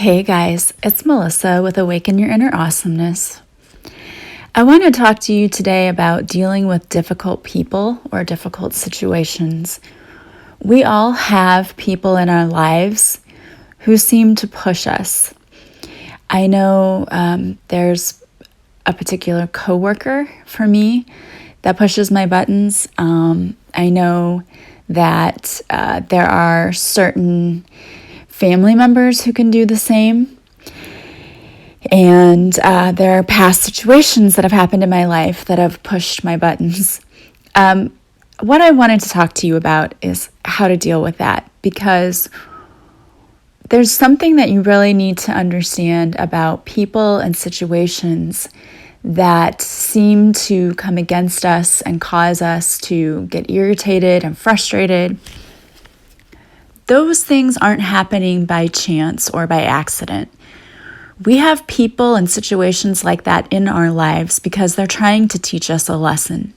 Hey guys, it's Melissa with Awaken Your Inner Awesomeness. I want to talk to you today about dealing with difficult people or difficult situations. We all have people in our lives who seem to push us. I know there's a particular coworker for me that pushes my buttons. I know that there are certain family members who can do the same. And there are past situations that have happened in my life that have pushed my buttons. What I wanted to talk to you about is how to deal with that, because there's something that you really need to understand about people and situations that seem to come against us and cause us to get irritated and frustrated. Those things aren't happening by chance or by accident. We have people and situations like that in our lives because they're trying to teach us a lesson.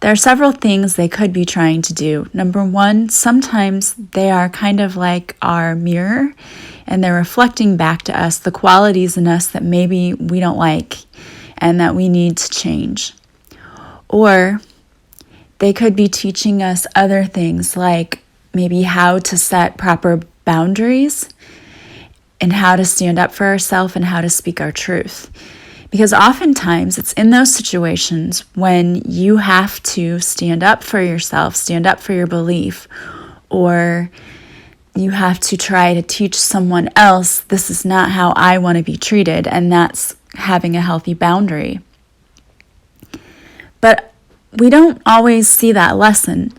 There are several things they could be trying to do. Number one, sometimes they are kind of like our mirror, and they're reflecting back to us the qualities in us that maybe we don't like and that we need to change. Or they could be teaching us other things, like maybe how to set proper boundaries and how to stand up for ourselves and how to speak our truth. Because oftentimes it's in those situations when you have to stand up for yourself, stand up for your belief, or you have to try to teach someone else, this is not how I want to be treated, and that's having a healthy boundary. But we don't always see that lesson.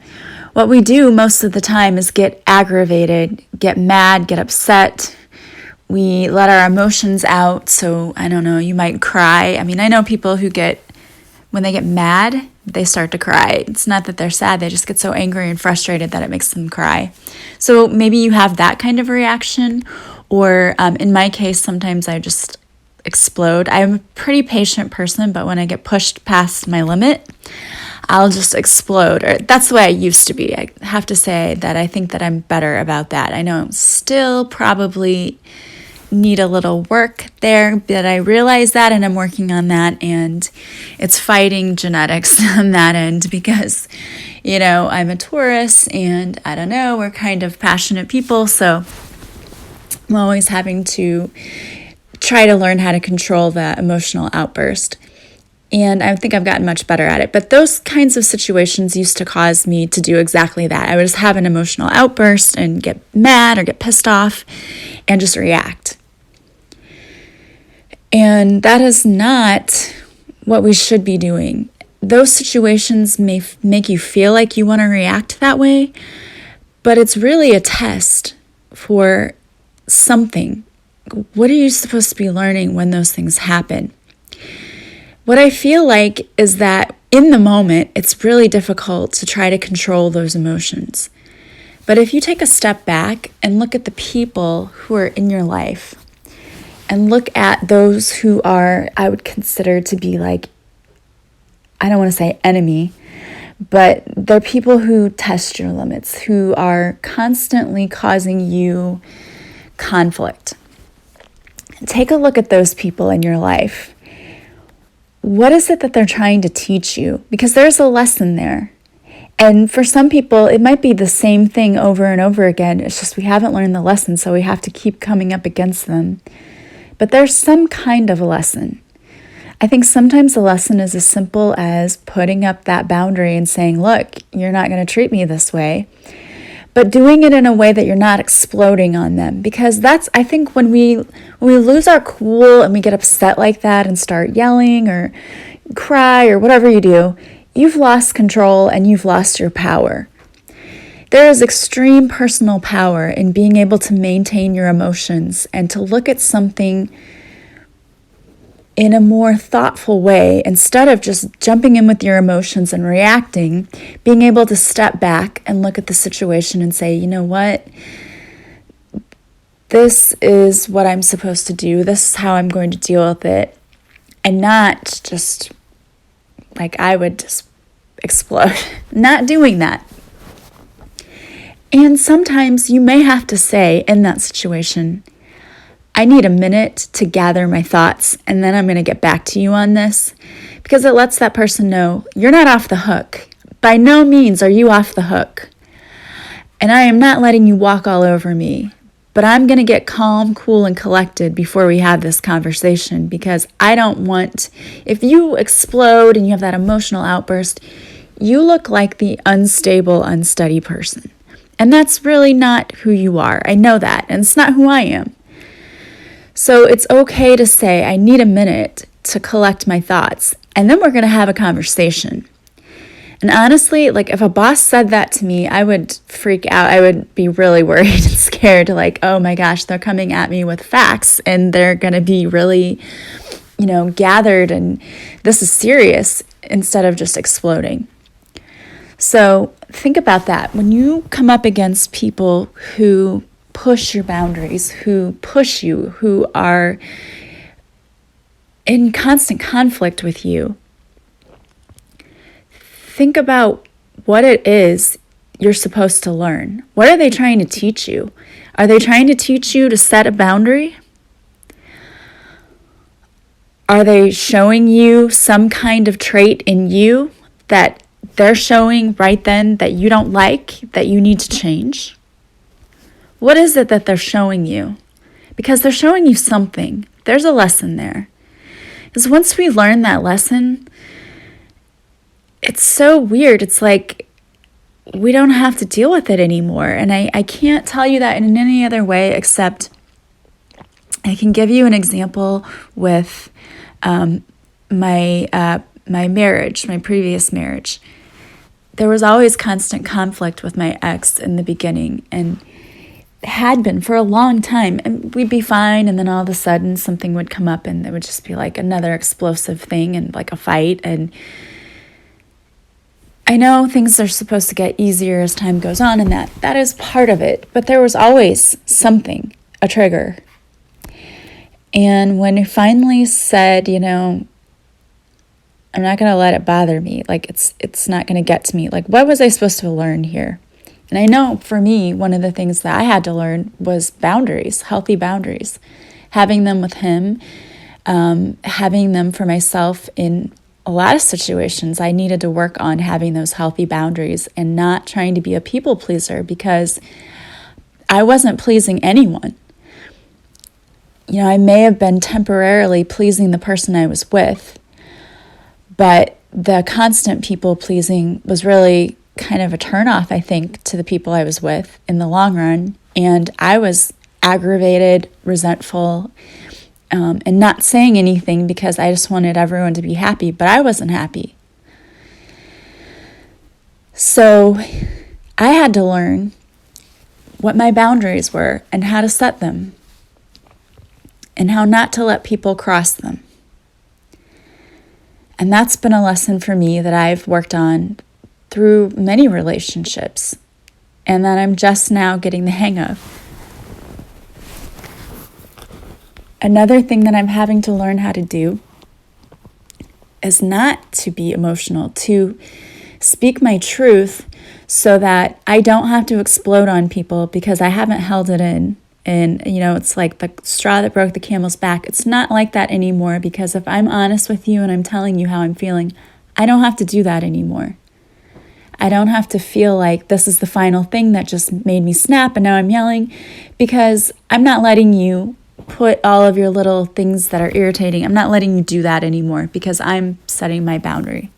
What we do most of the time is get aggravated, get mad, get upset. We let our emotions out. So, I don't know, you might cry. I know people who when they get mad, they start to cry. It's not that they're sad, they just get so angry and frustrated that it makes them cry. So maybe you have that kind of reaction. Or in my case, sometimes I just explode. I'm a pretty patient person, but when I get pushed past my limit, I'll just explode. Or that's the way I used to be. I have to say that I think that I'm better about that. I know I'm still probably need a little work there, but I realize that and I'm working on that, and it's fighting genetics on that end because, I'm a Taurus and I don't know, we're kind of passionate people, so I'm always having to try to learn how to control the emotional outburst. And I think I've gotten much better at it. But those kinds of situations used to cause me to do exactly that. I would just have an emotional outburst and get mad or get pissed off and just react. And that is not what we should be doing. Those situations may make you feel like you want to react that way, but it's really a test for something. What are you supposed to be learning when those things happen? What I feel like is that in the moment, it's really difficult to try to control those emotions. But if you take a step back and look at the people who are in your life, and look at those who are, I would consider to be like, I don't want to say enemy, but they're people who test your limits, who are constantly causing you conflict. Take a look at those people in your life. What is it that they're trying to teach you? Because there's a lesson there. And for some people, it might be the same thing over and over again. It's just we haven't learned the lesson, so we have to keep coming up against them. But there's some kind of a lesson. I think sometimes the lesson is as simple as putting up that boundary and saying, look, you're not going to treat me this way. But doing it in a way that you're not exploding on them. Because that's, I think, when we lose our cool and we get upset like that and start yelling or cry or whatever you do, you've lost control and you've lost your power. There is extreme personal power in being able to maintain your emotions and to look at something in a more thoughtful way instead of just jumping in with your emotions and reacting, being able to step back and look at the situation and say, you know what? This is what I'm supposed to do. This is how I'm going to deal with it. And not just like I would just explode. Not doing that. And sometimes you may have to say in that situation, I need a minute to gather my thoughts, and then I'm going to get back to you on this, because it lets that person know you're not off the hook. By no means are you off the hook. And I am not letting you walk all over me, but I'm going to get calm, cool, and collected before we have this conversation, because I don't want, if you explode and you have that emotional outburst, you look like the unstable, unsteady person. And that's really not who you are. I know that, and it's not who I am. So it's okay to say, I need a minute to collect my thoughts, and then we're going to have a conversation. And honestly, like if a boss said that to me, I would freak out. I would be really worried and scared, like, oh my gosh, they're coming at me with facts and they're going to be really, gathered, and this is serious, instead of just exploding. So think about that. When you come up against people who push your boundaries, who push you, who are in constant conflict with you, think about what it is you're supposed to learn. What are they trying to teach you? Are they trying to teach you to set a boundary? Are they showing you some kind of trait in you that they're showing right then that you don't like, that you need to change? What is it that they're showing you? Because they're showing you something. There's a lesson there. Because once we learn that lesson, it's so weird. It's like we don't have to deal with it anymore. And I can't tell you that in any other way, except I can give you an example with my marriage, my previous marriage. There was always constant conflict with my ex in the beginning, and had been for a long time, and we'd be fine, and then all of a sudden something would come up and it would just be like another explosive thing and like a fight. And I know things are supposed to get easier as time goes on, and that is part of it, but there was always something, a trigger. And when he finally said, I'm not going to let it bother me, like it's not going to get to me, like what was I supposed to learn here? And I know for me, one of the things that I had to learn was boundaries, healthy boundaries, having them with him, having them for myself in a lot of situations. I needed to work on having those healthy boundaries and not trying to be a people pleaser, because I wasn't pleasing anyone. I may have been temporarily pleasing the person I was with, but the constant people pleasing was really kind of a turnoff, I think, to the people I was with in the long run. And I was aggravated, resentful, and not saying anything because I just wanted everyone to be happy, but I wasn't happy. So I had to learn what my boundaries were and how to set them and how not to let people cross them. And that's been a lesson for me that I've worked on through many relationships, and that I'm just now getting the hang of. Another thing that I'm having to learn how to do is not to be emotional, to speak my truth so that I don't have to explode on people because I haven't held it in. And, it's like the straw that broke the camel's back. It's not like that anymore, because if I'm honest with you and I'm telling you how I'm feeling, I don't have to do that anymore. I don't have to feel like this is the final thing that just made me snap and now I'm yelling, because I'm not letting you put all of your little things that are irritating. I'm not letting you do that anymore, because I'm setting my boundary.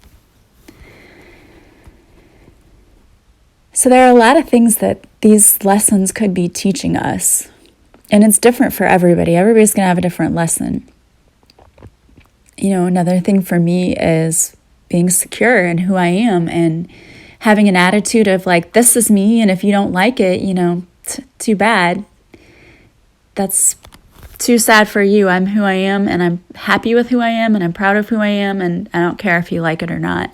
So there are a lot of things that these lessons could be teaching us, and it's different for everybody. Everybody's going to have a different lesson. Another thing for me is being secure in who I am and having an attitude of like, this is me, and if you don't like it, too bad. That's too sad for you. I'm who I am, and I'm happy with who I am, and I'm proud of who I am, and I don't care if you like it or not.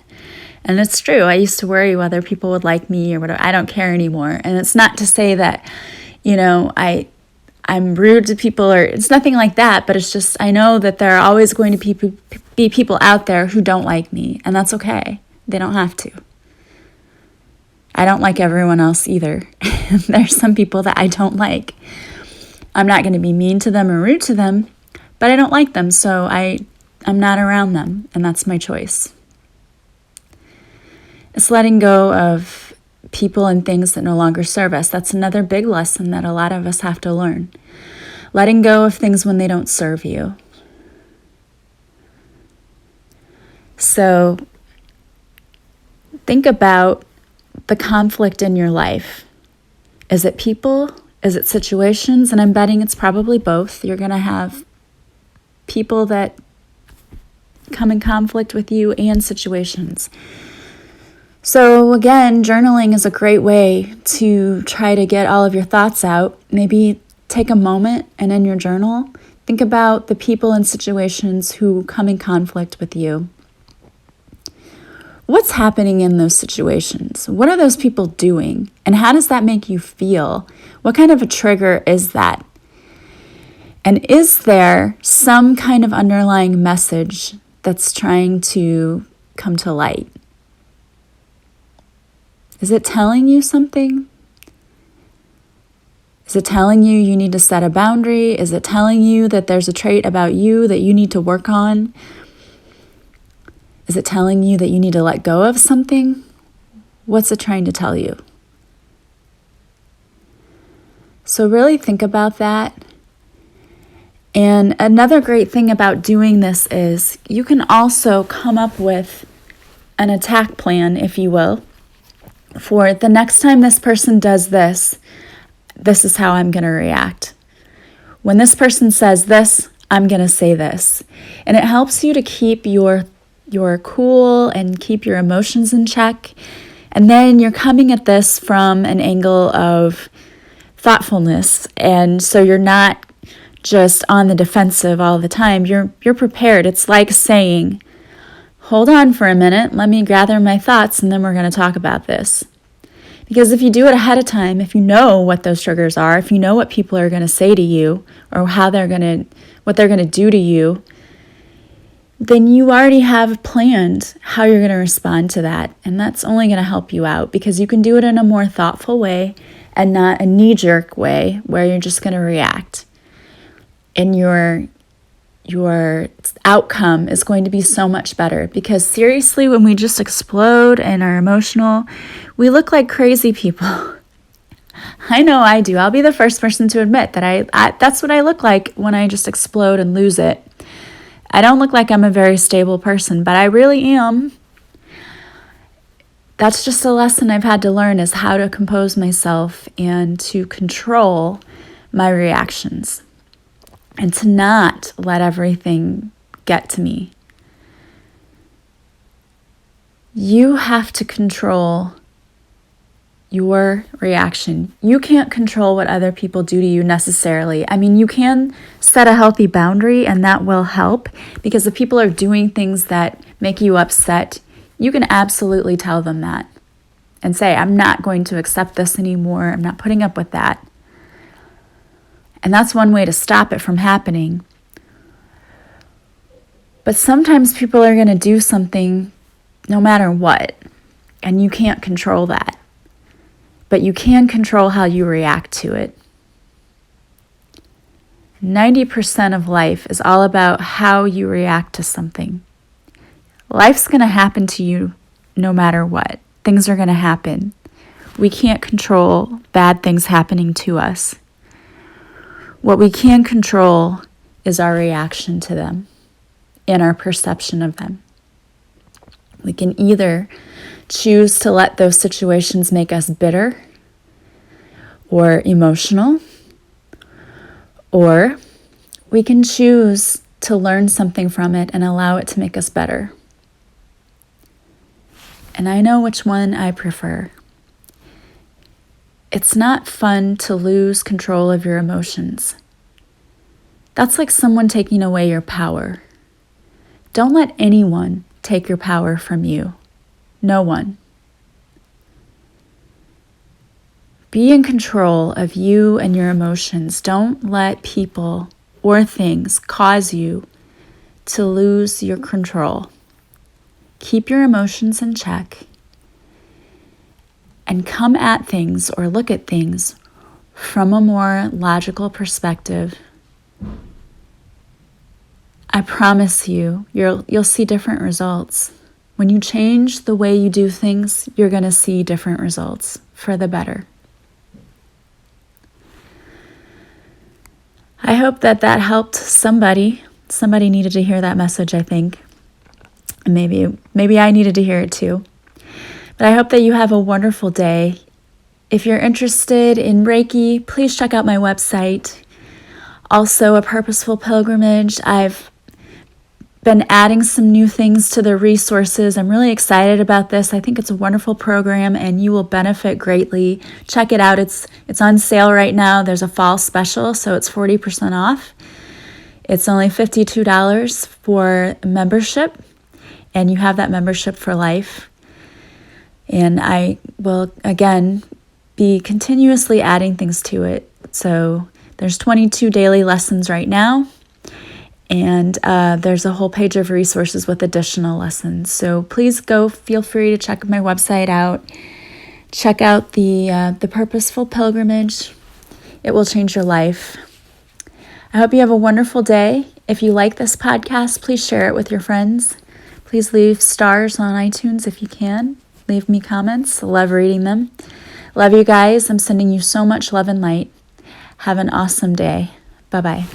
And it's true. I used to worry whether people would like me or whatever. I don't care anymore. And it's not to say that, I'm rude to people, or it's nothing like that, but it's just, I know that there are always going to be people out there who don't like me, and that's okay. They don't have to. I don't like everyone else either. There's some people that I don't like. I'm not going to be mean to them or rude to them, but I don't like them, so I'm not around them, and that's my choice. It's letting go of people and things that no longer serve us. That's another big lesson that a lot of us have to learn. Letting go of things when they don't serve you. So think about the conflict in your life. Is it people? Is it situations? And I'm betting it's probably both. You're going to have people that come in conflict with you and situations. So again, journaling is a great way to try to get all of your thoughts out. Maybe take a moment and in your journal, think about the people and situations who come in conflict with you. What's happening in those situations? What are those people doing? And how does that make you feel? What kind of a trigger is that? And is there some kind of underlying message that's trying to come to light? Is it telling you something? Is it telling you you need to set a boundary? Is it telling you that there's a trait about you that you need to work on? Is it telling you that you need to let go of something? What's it trying to tell you? So really think about that. And another great thing about doing this is you can also come up with an attack plan, if you will, for the next time this person does this, this is how I'm going to react. When this person says this, I'm going to say this. And it helps you to keep your cool and keep your emotions in check. And then you're coming at this from an angle of thoughtfulness. And so you're not just on the defensive all the time. You're prepared. It's like saying, hold on for a minute, let me gather my thoughts, and then we're going to talk about this. Because if you do it ahead of time, if you know what those triggers are, if you know what people are going to say to you or what they're going to do to you, then you already have planned how you're going to respond to that. And that's only going to help you out because you can do it in a more thoughtful way and not a knee-jerk way where you're just going to react. And your outcome is going to be so much better because seriously, when we just explode and are emotional, we look like crazy people. I know I do. I'll be the first person to admit that I that's what I look like when I just explode and lose it. I don't look like I'm a very stable person, but I really am. That's just a lesson I've had to learn is how to compose myself and to control my reactions and to not let everything get to me. You have to control your reaction. You can't control what other people do to you necessarily. I mean, you can set a healthy boundary and that will help because if people are doing things that make you upset, you can absolutely tell them that and say, I'm not going to accept this anymore. I'm not putting up with that. And that's one way to stop it from happening. But sometimes people are going to do something no matter what, and you can't control that. But you can control how you react to it. 90% of life is all about how you react to something. Life's going to happen to you no matter what. Things are going to happen. We can't control bad things happening to us. What we can control is our reaction to them and our perception of them. We can either choose to let those situations make us bitter or emotional, or we can choose to learn something from it and allow it to make us better. And I know which one I prefer. It's not fun to lose control of your emotions. That's like someone taking away your power. Don't let anyone take your power from you. No one. Be in control of you and your emotions. Don't let people or things cause you to lose your control. Keep your emotions in check and come at things or look at things from a more logical perspective, I promise you'll see different results. When you change the way you do things, you're going to see different results for the better. I hope that helped somebody. Somebody needed to hear that message, I think. And maybe I needed to hear it too. But I hope that you have a wonderful day. If you're interested in Reiki, please check out my website. Also, A Purposeful Pilgrimage. I've been adding some new things to the resources. I'm really excited about this. I think it's a wonderful program and you will benefit greatly. Check it out. It's on sale right now. There's a fall special, so it's 40% off. It's only $52 for membership, and you have that membership for life. And I will, again, be continuously adding things to it. So there's 22 daily lessons right now. And there's a whole page of resources with additional lessons. So please feel free to check my website out. Check out the Purposeful Pilgrimage. It will change your life. I hope you have a wonderful day. If you like this podcast, please share it with your friends. Please leave stars on iTunes if you can. Leave me comments. I love reading them. Love you guys. I'm sending you so much love and light. Have an awesome day. Bye-bye.